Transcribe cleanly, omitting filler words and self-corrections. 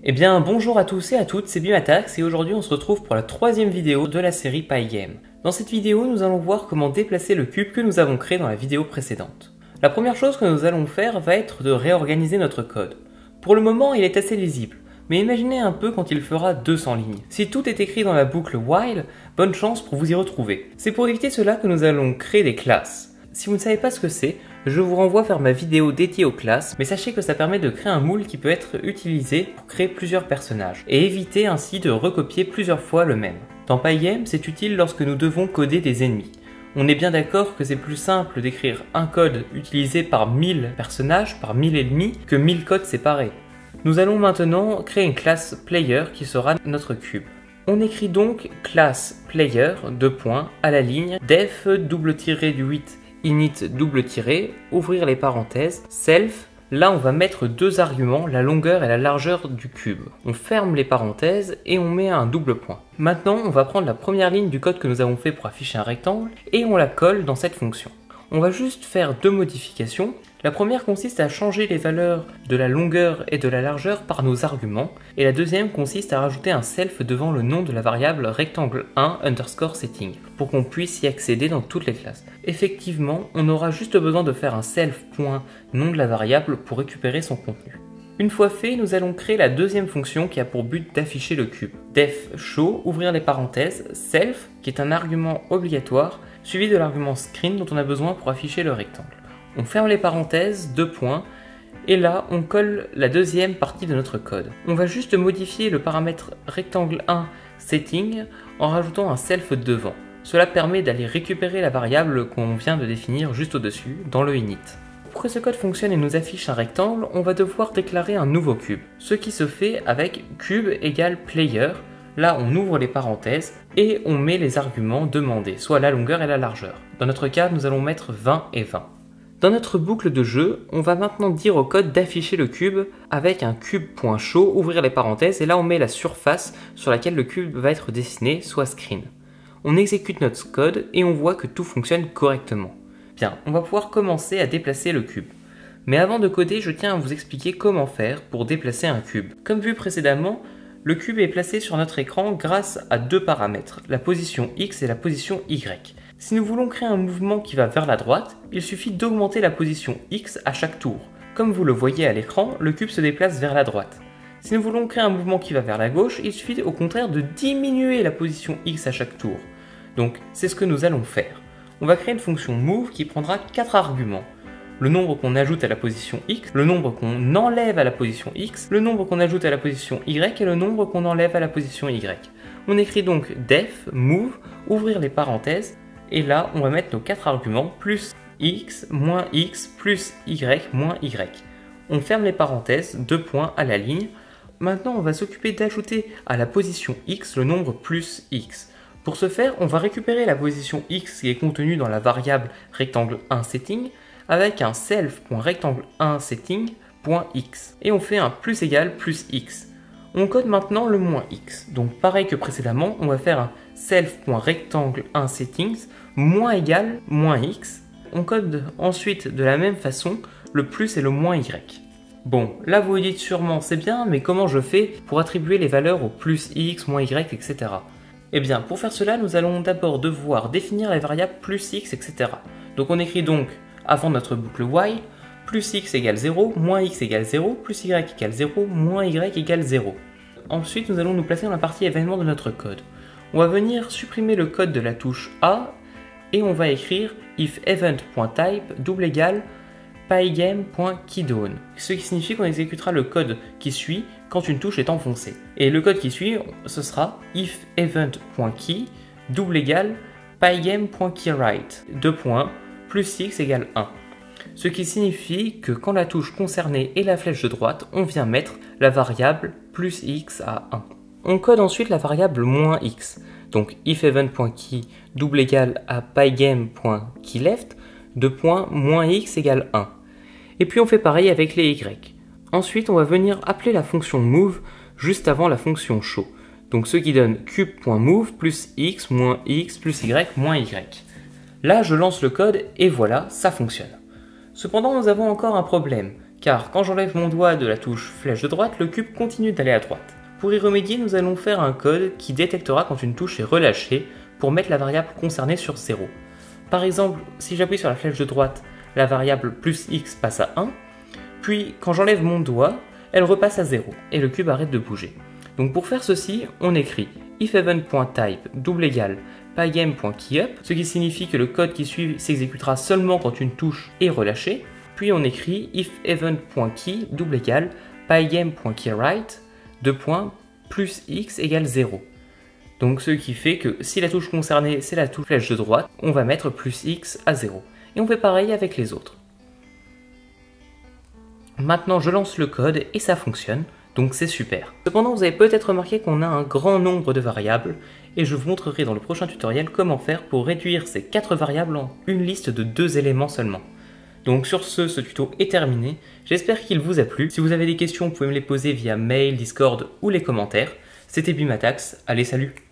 Eh bien bonjour à tous et à toutes, c'est Bimatax et aujourd'hui on se retrouve pour la troisième vidéo de la série Pygame. Dans cette vidéo nous allons voir comment déplacer le cube que nous avons créé dans la vidéo précédente. La première chose que nous allons faire va être de réorganiser notre code. Pour le moment il est assez lisible, mais imaginez un peu quand il fera 200 lignes. Si tout est écrit dans la boucle while, bonne chance pour vous y retrouver. C'est pour éviter cela que nous allons créer des classes. Si vous ne savez pas ce que c'est, je vous renvoie vers ma vidéo dédiée aux classes, mais sachez que ça permet de créer un moule qui peut être utilisé pour créer plusieurs personnages, et éviter ainsi de recopier plusieurs fois le même. Dans Pygame, c'est utile lorsque nous devons coder des ennemis. On est bien d'accord que c'est plus simple d'écrire un code utilisé par 1000 personnages, par 1000 ennemis, que 1000 codes séparés. Nous allons maintenant créer une classe player qui sera notre cube. On écrit donc classe player, à la ligne, def _8 init ouvrir les parenthèses, self, là on va mettre deux arguments, la longueur et la largeur du cube. On ferme les parenthèses et on met un double point. Maintenant on va prendre la première ligne du code que nous avons fait pour afficher un rectangle et on la colle dans cette fonction. On va juste faire deux modifications. La première consiste à changer les valeurs de la longueur et de la largeur par nos arguments, et la deuxième consiste à rajouter un self devant le nom de la variable rectangle1 underscore setting, pour qu'on puisse y accéder dans toutes les classes. Effectivement, on aura juste besoin de faire un self.nom de la variable pour récupérer son contenu. Une fois fait, nous allons créer la deuxième fonction qui a pour but d'afficher le cube. Def show, ouvrir les parenthèses, self, qui est un argument obligatoire, suivi de l'argument screen dont on a besoin pour afficher le rectangle. On ferme les parenthèses, deux points, et là on colle la deuxième partie de notre code. On va juste modifier le paramètre rectangle1 setting en rajoutant un self devant. Cela permet d'aller récupérer la variable qu'on vient de définir juste au-dessus, dans le init. Pour que ce code fonctionne et nous affiche un rectangle, on va devoir déclarer un nouveau cube. Ce qui se fait avec cube égale player. Là, on ouvre les parenthèses et on met les arguments demandés, soit la longueur et la largeur. Dans notre cas, nous allons mettre 20 et 20. Dans notre boucle de jeu, on va maintenant dire au code d'afficher le cube avec un cube.show, ouvrir les parenthèses, et là on met la surface sur laquelle le cube va être dessiné, soit screen. On exécute notre code et on voit que tout fonctionne correctement. Bien, on va pouvoir commencer à déplacer le cube. Mais avant de coder, je tiens à vous expliquer comment faire pour déplacer un cube. Comme vu précédemment, le cube est placé sur notre écran grâce à deux paramètres, la position X et la position Y. Si nous voulons créer un mouvement qui va vers la droite, il suffit d'augmenter la position X à chaque tour. Comme vous le voyez à l'écran, le cube se déplace vers la droite. Si nous voulons créer un mouvement qui va vers la gauche, il suffit au contraire de diminuer la position X à chaque tour. Donc c'est ce que nous allons faire. On va créer une fonction move qui prendra 4 arguments. Le nombre qu'on ajoute à la position X, le nombre qu'on enlève à la position X, le nombre qu'on ajoute à la position Y et le nombre qu'on enlève à la position Y. On écrit donc def move, ouvrir les parenthèses, et là on va mettre nos 4 arguments, plus X, moins X, plus Y, moins Y. On ferme les parenthèses, deux points à la ligne. Maintenant on va s'occuper d'ajouter à la position X le nombre plus X. Pour ce faire, on va récupérer la position X qui est contenue dans la variable rectangle1 setting, avec un self.rectangle1 setting.x et on fait un plus égal plus x. On code maintenant le moins x. Donc pareil que précédemment, on va faire un self.rectangle1 settings moins égal moins x. On code ensuite de la même façon le plus et le moins y. Bon, là vous vous dites sûrement c'est bien, mais comment je fais pour attribuer les valeurs au plus x, moins y, etc. Eh bien, pour faire cela, nous allons d'abord devoir définir les variables plus x, etc. Donc on écrit donc avant notre boucle while, plus x égale 0, moins x égale 0, plus y égale 0, moins y égale 0. Ensuite, nous allons nous placer dans la partie événement de notre code. On va venir supprimer le code de la touche A et on va écrire if event.type == pygame.keyDown, ce qui signifie qu'on exécutera le code qui suit quand une touche est enfoncée. Et le code qui suit, ce sera if event.key == pygame.keyWrite, plus x égale 1. Ce qui signifie que quand la touche concernée est la flèche de droite, on vient mettre la variable plus x à 1. On code ensuite la variable moins x. Donc if event.key == pygame.keyLeft, moins x égale 1. Et puis on fait pareil avec les y. Ensuite on va venir appeler la fonction move juste avant la fonction show. Donc ce qui donne cube.move plus x plus y moins y. Là je lance le code et voilà, ça fonctionne. Cependant nous avons encore un problème, car quand j'enlève mon doigt de la touche flèche de droite, le cube continue d'aller à droite. Pour y remédier, nous allons faire un code qui détectera quand une touche est relâchée pour mettre la variable concernée sur 0. Par exemple, si j'appuie sur la flèche de droite, la variable plus x passe à 1, puis quand j'enlève mon doigt, elle repasse à 0 et le cube arrête de bouger. Donc pour faire ceci, on écrit ifEvent.type =pygame.keyUp, ce qui signifie que le code qui suit s'exécutera seulement quand une touche est relâchée. Puis on écrit ifEvent.key =pygame.keyWrite plus x égale 0. Donc ce qui fait que si la touche concernée c'est la touche flèche de droite, on va mettre plus x à 0. Et on fait pareil avec les autres. Maintenant je lance le code et ça fonctionne, donc c'est super. Cependant vous avez peut-être remarqué qu'on a un grand nombre de variables et je vous montrerai dans le prochain tutoriel comment faire pour réduire ces 4 variables en une liste de 2 éléments seulement. Donc sur ce tuto est terminé, j'espère qu'il vous a plu. Si vous avez des questions, vous pouvez me les poser via mail, Discord ou les commentaires. C'était BIMATAX, allez salut!